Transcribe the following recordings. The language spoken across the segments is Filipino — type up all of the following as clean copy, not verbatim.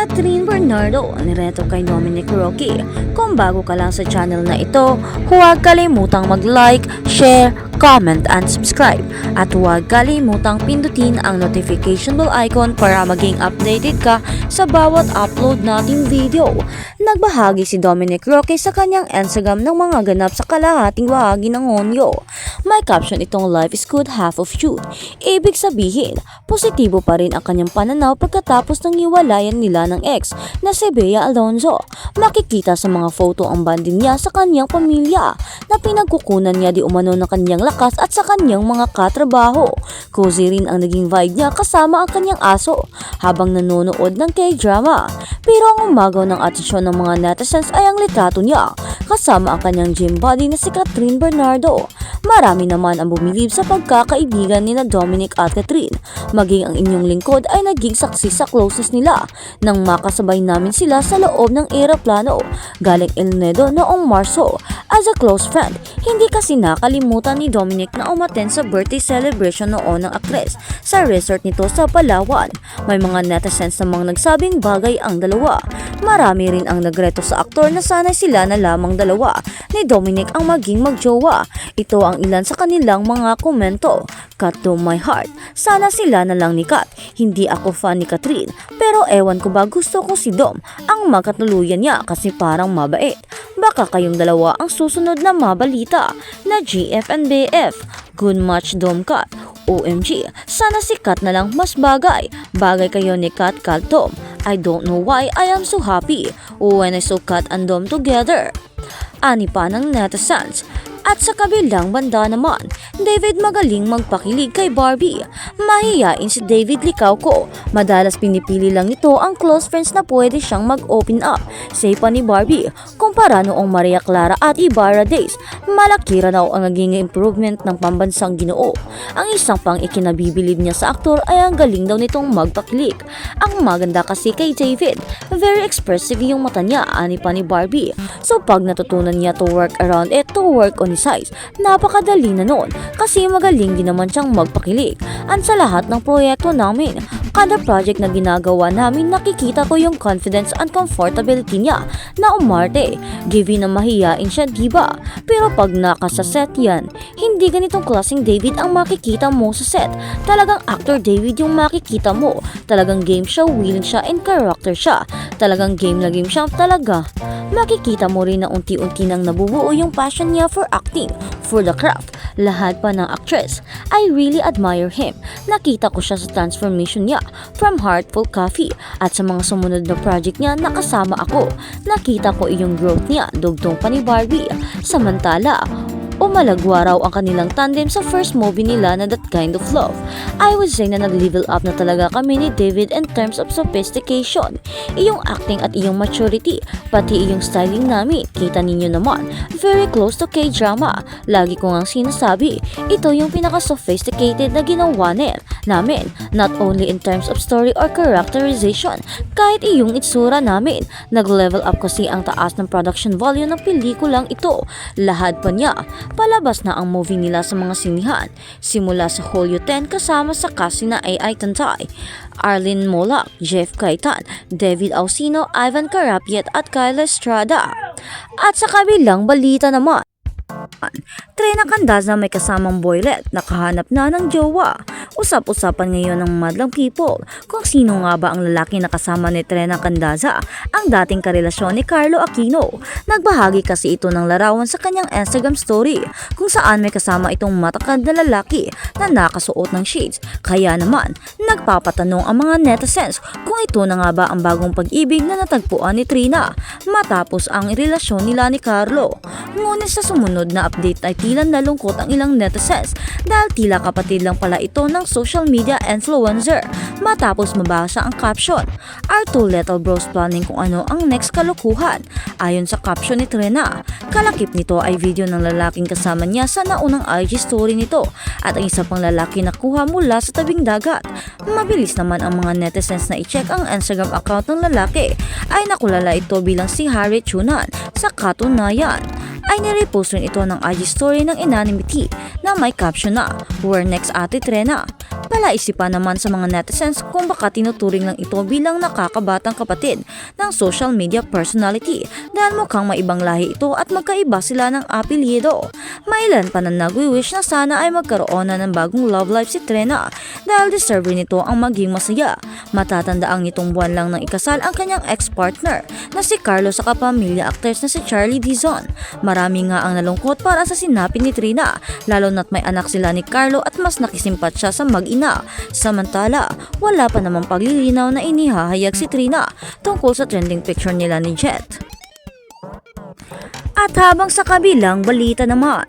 Catherine Bernardo nireto kay Dominic Roque. Kung bago ka lang sa channel na ito, huwag kalimutang mag-like, share, comment, and subscribe. At huwag kalimutang pindutin ang notification bell icon para maging updated ka sa bawat upload nating video. Nagbahagi si Dominic Roque sa kanyang Instagram ng mga ganap sa kalahating bahagi ng Hunyo. May caption itong "Life is good, half of shoot." Ibig sabihin, positibo pa rin ang kanyang pananaw pagkatapos ng hiwalayan nila ng ex na si Bea Alonzo. Makikita sa mga photo ang bonding niya sa kanyang pamilya na pinagkukunan niya di umano ng kanyang lakas at sa kanyang mga katrabaho. Cozy rin ang naging vibe niya kasama ang kanyang aso habang nanonood ng K-drama. Pero ang umagaw ng atensyon ng mga netizens ay ang litrato niya kasama ang kanyang gym buddy na si Catherine Bernardo. Marami naman ang bumilib sa pagkakaibigan ni na Dominic at Catherine. Maging ang inyong lingkod ay naging saksi sa closeness nila nang makasabay namin sila sa loob ng eroplano galing El Nido noong Marso. As a close friend, hindi kasi nakalimutan ni Dominic na umattend sa birthday celebration noon ng aktres sa resort nito sa Palawan. May mga netizens namang nagsabing bagay ang dalawa. Marami rin ang nagreto sa aktor na sana sila na lamang dalawa ni Dominic ang maging magjowa. Ito ang ilan sa kanilang mga komento. "Kat to my heart, sana sila na lang ni Kat. Hindi ako fan ni Catherine, pero ewan ko ba gusto ko si Dom ang magkatuluyan niya kasi parang mabait. Baka kayong dalawa ang susunod na mabalita na GF and BF. Good match Dom Kat. OMG, sana si Kat na lang mas bagay. Bagay kayo ni Kat Dom. I don't know why I am so happy when I saw Kat and Dom together." Ani pa ng netizens. At sa kabilang banda naman, David magaling magpakilig kay Barbie. Mahiyain si David Licauco. Madalas pinipili lang ito ang close friends na pwede siyang mag-open up. Say pa ni Barbie, kumpara noong Maria Clara at Ibarra days, malaki raw ang naging improvement ng pambansang Ginoo. Ang isang pang ikinabibilib niya sa aktor ay ang galing daw nitong magpakilig. Ang maganda kasi kay David, very expressive yung mata niya, ani pa ni Barbie. So pag natutunan niya to work around it, to work on his eyes, napakadali na noon kasi magaling din naman siyang magpakilig. At sa lahat ng proyekto namin, kada project na ginagawa namin, nakikita ko yung confidence and comfortability niya na umarte. Given na mahiyain siya, diba? Pero pag naka sa set yan, hindi ganitong klaseng David ang makikita mo sa set. Talagang actor David yung makikita mo. Talagang game siya, willing siya, and character siya. Talagang game na game siya talaga. Makikita mo rin na unti-unti nang nabubuo yung passion niya for acting, for the craft. Lahat pa ng actress. I really admire him. Nakita ko siya sa transformation niya from Heartful Coffee at sa mga sumunod na project niya nakasama ako. Nakita ko iyong growth niya, dugtong pa ni Barbie. Samantala, umalagwa raw ang kanilang tandem sa first movie nila na That Kind of Love. I would say na nag-level up na talaga kami ni David in terms of sophistication. Iyong acting at iyong maturity, pati iyong styling namin, kita ninyo naman, very close to K-drama. Lagi ko ngang sinasabi, ito yung pinaka-sophisticated na ginawa namin, not only in terms of story or characterization, kahit iyong itsura namin. Nag-level up kasi ang taas ng production value ng pelikulang ito. Lahat pa niya. Palabas na ang movie nila sa mga sinihan. Simula sa Hulyo 10 kasama sa cast na AI Tantay, Arlene Molak, Jeff Kaitan, David Ausino, Ivan Carapiet at Kyle Estrada. At sa kabilang balita naman, Trina Candaza may kasamang boylet, nakahanap na ng jowa. Usap-usapan ngayon ng madlang people kung sino nga ba ang lalaki na kasama ni Trina Candaza, ang dating karelasyon ni Carlo Aquino. Nagbahagi kasi ito ng larawan sa kanyang Instagram story kung saan may kasama itong matakad na lalaki na nakasuot ng shades. Kaya naman, nagpapatanong ang mga netizens kung ito na nga ba ang bagong pag-ibig na natagpuan ni Trina matapos ang relasyon nila ni Carlo. Ngunit sa sumunod na update ay tila nalungkot ang ilang netizens dahil tila kapatid lang pala ito ng social media influencer matapos mabasa ang caption, "Are two little bros planning kung ano ang next kalokohan?" Ayon sa caption ni Trina, kalakip nito ay video ng lalaking kasama niya sa naunang IG story nito at ang isa pang lalaki nakuha mula sa tabing dagat. Mabilis naman ang mga netizens na i-check ang Instagram account ng lalaki ay nakulala ito bilang si Harry Chunan. Sa katunayan, ay nirepost rin ito ng IG story ng Inanimity na may caption na, "Where next Ate Trina?" Palaisipan naman sa mga netizens kung baka tinuturing lang ito bilang nakakabatang kapatid ng social media personality dahil mukhang maibang lahi ito at magkaiba sila ng apelyido. Mailan pa na nagwi-wish na sana ay magkaroon na ng bagong love life si Trina dahil deserve nito ang maging masaya. Matatandaang nitong buwan lang ng ikasal ang kanyang ex-partner na si Carlo sa kapamilya actress na si Charlie Dizon. Marami nga ang nalungkot para sa sinapit ni Trina, lalo na't may anak sila ni Carlo at mas nakisimpat siya sa mag-ina. Samantala, wala pa namang paglilinaw na inihahayag si Trina tungkol sa trending picture nila ni Jet. At habang sa kabilang balita naman,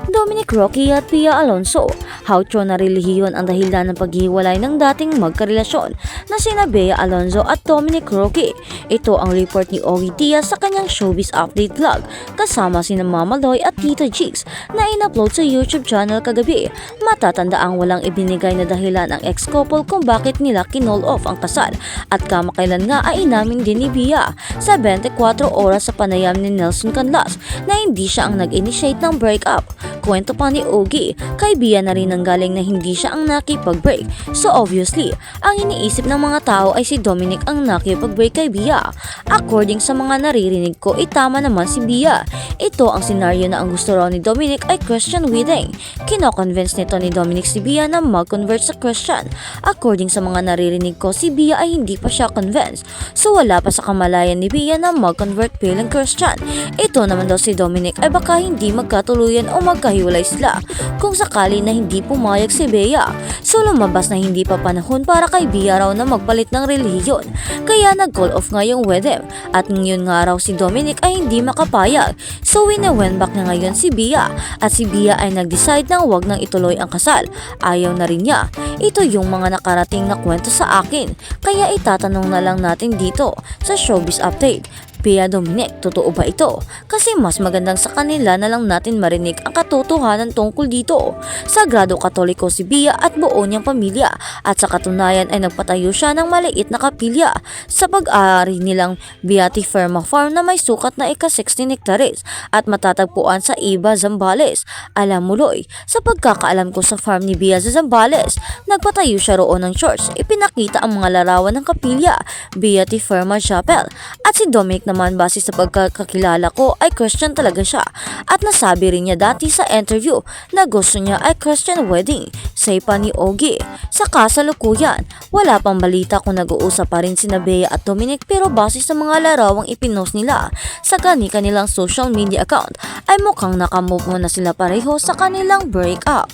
Dominic Roque at Pia Alonso, howcho na relihiyon ang dahilan ng paghiwalay ng dating magkarelasyon na sina Bea Alonso at Dominic Roque. Ito ang report ni Ogie Diaz sa kanyang Showbiz Update vlog kasama sina Mama Loy at Tita Jigs na in-upload sa YouTube channel kagabi. Matatandaang walang ibinigay na dahilan ang ex-couple kung bakit nila kinol off ang kasal at kamakailan nga ay inamin din ni Bea sa 24 oras sa panayam ni Nelson Canlas na hindi siya ang nag-initiate ng break up. Kwento pa ni Ogie, kay Bea na rin ang galing na hindi siya ang nakipag-break. So obviously, ang iniisip ng mga tao ay si Dominic ang nakipag-break kay Bea. According sa mga naririnig ko, itama naman si Bea. Ito ang senaryo na ang gusto raw ni Dominic ay Christian wedding. Kino-convince nito ni Dominic si Bea na mag-convert sa Christian. According sa mga naririnig ko, si Bea ay hindi pa siya convinced. So wala pa sa kamalayan ni Bea na mag-convert bilang Christian. Ito naman daw si Dominic ay baka hindi magkatuluyan o magkahiwalay sila kung sakali na hindi pumayag si Bea. So lumabas na hindi pa panahon para kay Bea raw na magpalit ng relihiyon. Kaya nag-call off nga yung wedding at ngayon nga raw si Dominic ay hindi makapayag. So win-win back na ngayon si Bea at si Bea ay nag-decide na wag nang ituloy ang kasal. Ayaw na rin niya. Ito yung mga nakarating na kwento sa akin. Kaya itatanong na lang natin dito sa Showbiz Update. Bea Dominic, totoo ba ito? Kasi mas magandang sa kanila na lang natin marinig ang katotohanan tungkol dito. Sagrado Katoliko si Bea at buo niyang pamilya at sa katunayan ay nagpatayo siya ng maliit na kapilya sa pag-aari nilang Beati Firma Farm na may sukat na ika-16 hektares at matatagpuan sa Iba, Zambales. Alam mo Loy, sa pagkakaalam ko sa farm ni Bea sa Zambales, nagpatayo siya roon ng church. Ipinakita ang mga larawan ng kapilya, Beati Firma Chapel at si Dominic naman base sa pagkakakilala ko ay Christian talaga siya at nasabi rin niya dati sa interview na gusto niya ay Christian wedding. Say pa ni Ogie, sa kasalukuyan, wala pang balita kung nag-uusap pa rin sina Bea at Dominic pero base sa mga larawang ipinost nila sa kanilang social media account ay mukhang nakamove na sila pareho sa kanilang breakup.